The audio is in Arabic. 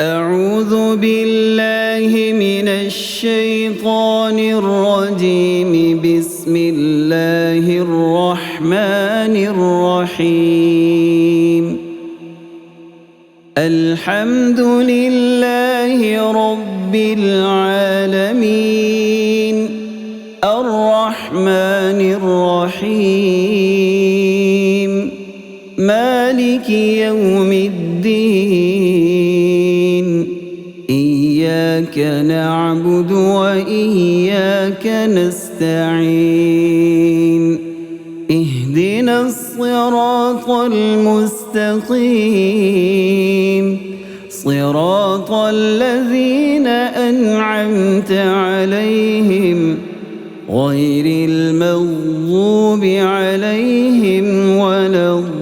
أعوذ بالله من الشيطان الرجيم. بسم الله الرحمن الرحيم. الحمد لله رب العالمين الرحمن الرحيم مالك يوم الدين. إياك نعبد وإياك نستعين. اهدنا الصراط المستقيم صراط الذين أنعمت عليهم غير المغضوب عليهم ولا الضالين.